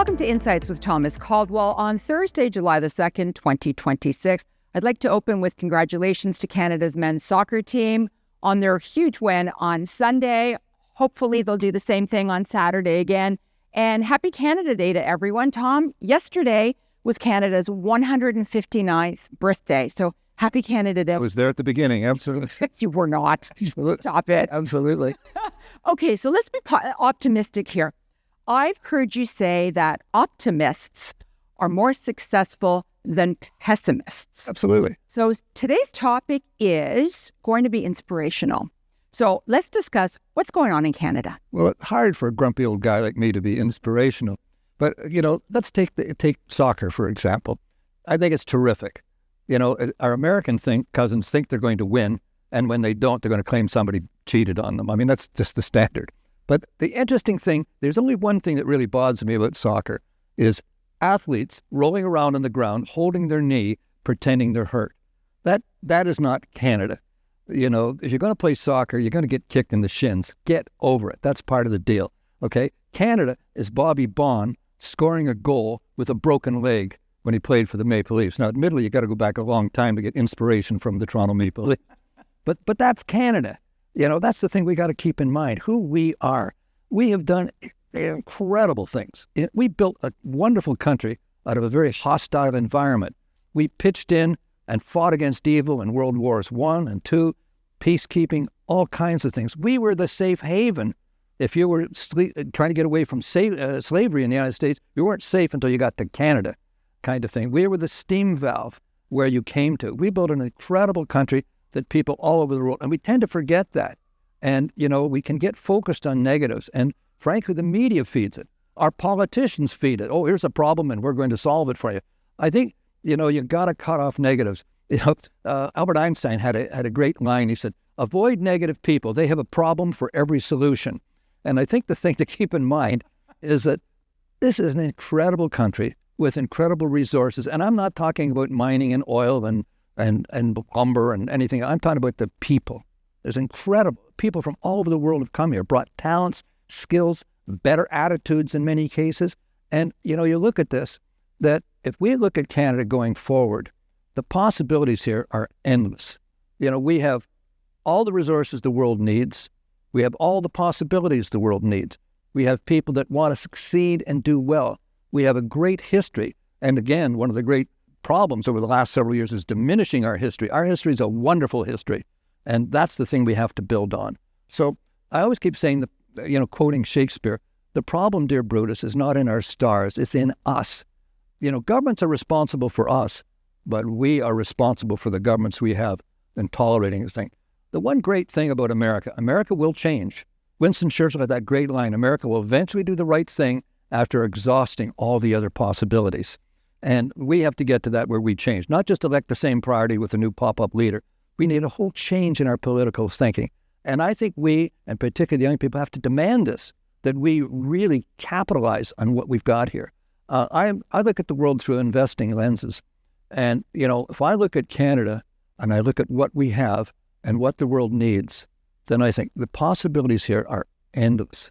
Welcome to Insights with Thomas Caldwell on Thursday, July the 2nd, 2026. I'd like to open with congratulations to Canada's men's soccer team on their huge win on Sunday. Hopefully they'll do the same thing on Saturday again. And happy Canada Day to everyone. Tom, yesterday was Canada's 159th birthday. So happy Canada Day. I was there at the beginning, absolutely. You were not. Stop it. Absolutely. Okay, so let's be optimistic here. I've heard you say that optimists are more successful than pessimists. Absolutely. So today's topic is going to be inspirational. So let's discuss what's going on in Canada. Well, it's hard for a grumpy old guy like me to be inspirational. But, let's take soccer, for example. I think it's terrific. Our American cousins think they're going to win, and when they don't, they're going to claim somebody cheated on them. I mean, that's just the standard. But the interesting thing, there's only one thing that really bothers me about soccer, is athletes rolling around on the ground, holding their knee, pretending they're hurt. That is not Canada. If you're going to play soccer, you're going to get kicked in the shins. Get over it. That's part of the deal. Okay? Canada is Bobby Bond scoring a goal with a broken leg when he played for the Maple Leafs. Now, admittedly, you got to go back a long time to get inspiration from the Toronto Maple Leafs. But that's Canada. That's the thing we got to keep in mind, who we are. We have done incredible things. We built a wonderful country out of a very hostile environment. We pitched in and fought against evil in World Wars I and II, peacekeeping, all kinds of things. We were the safe haven. If you were trying to get away from slavery in the United States, you weren't safe until you got to Canada, kind of thing. We were the steam valve where you came to. We built an incredible country that people all over the world, and we tend to forget that. And, we can get focused on negatives. And frankly, the media feeds it. Our politicians feed it. Oh, here's a problem and we're going to solve it for you. I think, you got to cut off negatives. Albert Einstein had a great line. He said, avoid negative people. They have a problem for every solution. And I think the thing to keep in mind is that this is an incredible country with incredible resources. And I'm not talking about mining and oil and lumber and anything. I'm talking about the people. There's incredible people from all over the world have come here, brought talents, skills, better attitudes in many cases. And, you look at this, that if we look at Canada going forward, the possibilities here are endless. We have all the resources the world needs. We have all the possibilities the world needs. We have people that want to succeed and do well. We have a great history. And again, one of the great problems over the last several years is diminishing our history. Our history is a wonderful history, and that's the thing we have to build on. So I always keep saying, quoting Shakespeare, the problem, dear Brutus, is not in our stars, it's in us. Governments are responsible for us, but we are responsible for the governments we have and tolerating this thing. The one great thing about America will change. Winston Churchill had that great line, America will eventually do the right thing after exhausting all the other possibilities. And we have to get to that where we change, not just elect the same party with a new pop-up leader. We need a whole change in our political thinking. And I think we, and particularly the young people, have to demand this, that we really capitalize on what we've got here. I look at the world through investing lenses. And, if I look at Canada and I look at what we have and what the world needs, then I think the possibilities here are endless.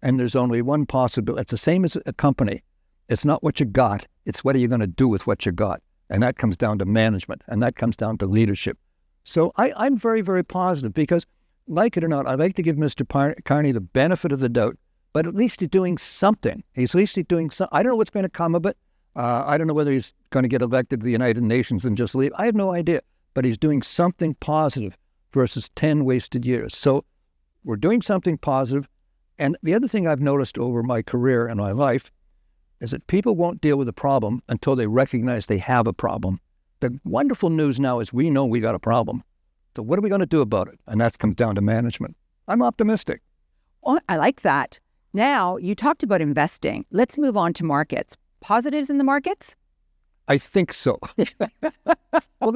And there's only one possibility. It's the same as a company. It's not what you got. It's what are you going to do with what you got. And that comes down to management, and that comes down to leadership. So I'm very, very positive because, like it or not, I like to give Mr. Carney the benefit of the doubt, but at least he's doing something. I don't know what's going to come of it. I don't know whether he's going to get elected to the United Nations and just leave. I have no idea, but he's doing something positive versus 10 wasted years. So we're doing something positive. And the other thing I've noticed over my career and my life is that people won't deal with a problem until they recognize they have a problem. The wonderful news now is we know we got a problem. So what are we going to do about it? And that comes down to management. I'm optimistic. Oh, I like that. Now, you talked about investing. Let's move on to markets. Positives in the markets? I think so. Well,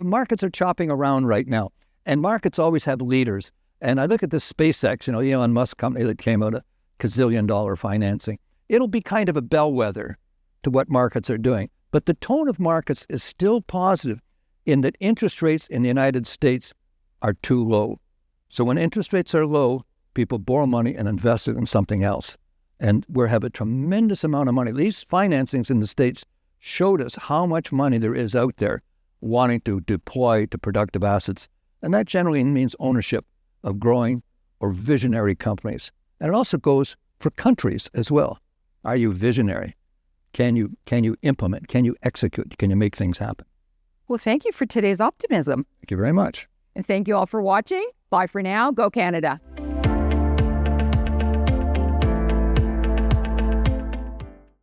markets are chopping around right now. And markets always have leaders. And I look at this SpaceX, Elon Musk company that came out of gazillion-dollar financing. It'll be kind of a bellwether to what markets are doing. But the tone of markets is still positive in that interest rates in the United States are too low. So when interest rates are low, people borrow money and invest it in something else. And we have a tremendous amount of money. These financings in the States showed us how much money there is out there wanting to deploy to productive assets. And that generally means ownership of growing or visionary companies. And it also goes for countries as well. Are you visionary? Can you implement? Can you execute? Can you make things happen? Well, thank you for today's optimism. Thank you very much. And thank you all for watching. Bye for now. Go Canada.